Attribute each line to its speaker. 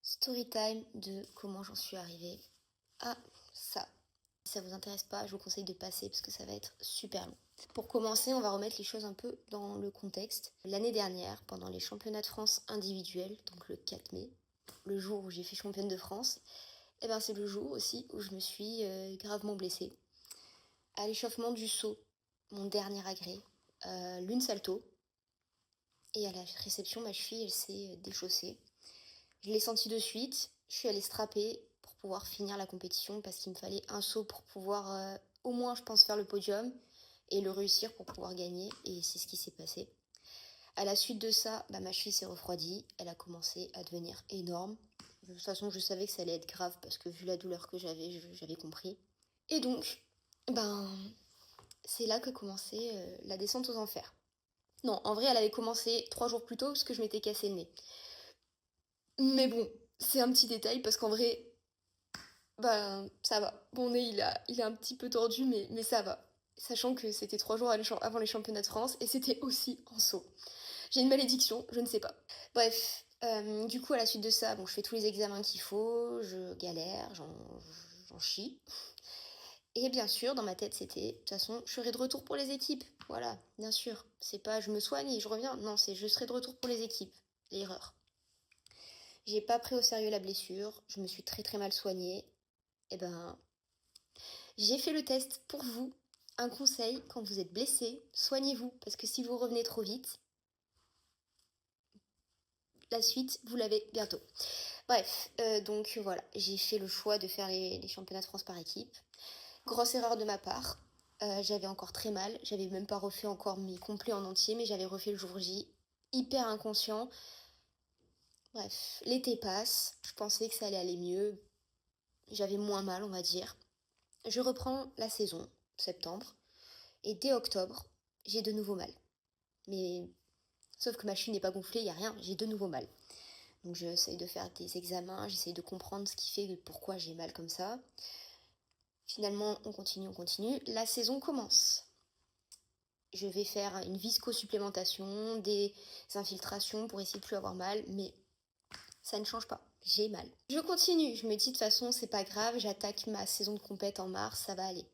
Speaker 1: Story time de comment j'en suis arrivée à ça. Si ça vous intéresse pas, je vous conseille de passer parce que ça va être super long. Pour commencer, on va remettre les choses un peu dans le contexte. L'année dernière, pendant les championnats de France individuels, donc le 4 mai, le jour où j'ai fait championne de France, c'est le jour aussi où je me suis gravement blessée. À l'échauffement du saut, mon dernier agrès, l'une salto, et à la réception, ma cheville, elle s'est déchaussée. Je l'ai senti de suite, je suis allée strapper pour pouvoir finir la compétition parce qu'il me fallait un saut pour pouvoir au moins, je pense, faire le podium et le réussir pour pouvoir gagner, et c'est ce qui s'est passé. À la suite de ça, ma cheville s'est refroidie, elle a commencé à devenir énorme. De toute façon, je savais que ça allait être grave parce que vu la douleur que j'avais compris. Et donc, c'est là que commençait la descente aux enfers. Non, en vrai, elle avait commencé 3 jours plus tôt parce que je m'étais cassé le nez. Mais bon, c'est un petit détail parce qu'en vrai, ça va. Mon nez, il est un petit peu tordu, mais ça va. Sachant que c'était 3 jours avant les championnats de France et c'était aussi en saut. J'ai une malédiction, je ne sais pas. Bref, du coup, à la suite de ça, je fais tous les examens qu'il faut, je galère, j'en chie. Et bien sûr, dans ma tête, c'était, de toute façon, je serai de retour pour les équipes. Voilà, bien sûr. C'est pas je me soigne et je reviens. Non, c'est je serai de retour pour les équipes. L'erreur. J'ai pas pris au sérieux la blessure, je me suis très très mal soignée. Et j'ai fait le test pour vous. Un conseil, quand vous êtes blessé, soignez-vous. Parce que si vous revenez trop vite, la suite, vous l'avez bientôt. Bref, donc voilà, j'ai fait le choix de faire les championnats de France par équipe. Grosse erreur de ma part. J'avais encore très mal. J'avais même pas refait encore mes complets en entier, mais j'avais refait le jour J. Hyper inconscient. Bref, l'été passe. Je pensais que ça allait aller mieux. J'avais moins mal, on va dire. Je reprends la saison, septembre. Et dès octobre, j'ai de nouveau mal. Mais sauf que ma cheville n'est pas gonflée, il n'y a rien, j'ai de nouveau mal. Donc j'essaye de faire des examens, j'essaye de comprendre ce qui fait, pourquoi j'ai mal comme ça. Finalement, on continue. La saison commence. Je vais faire une visco-supplémentation, des infiltrations pour essayer de plus avoir mal, mais ça ne change pas. J'ai mal. Je continue, je me dis de toute façon c'est pas grave, j'attaque ma saison de compète en mars, ça va aller.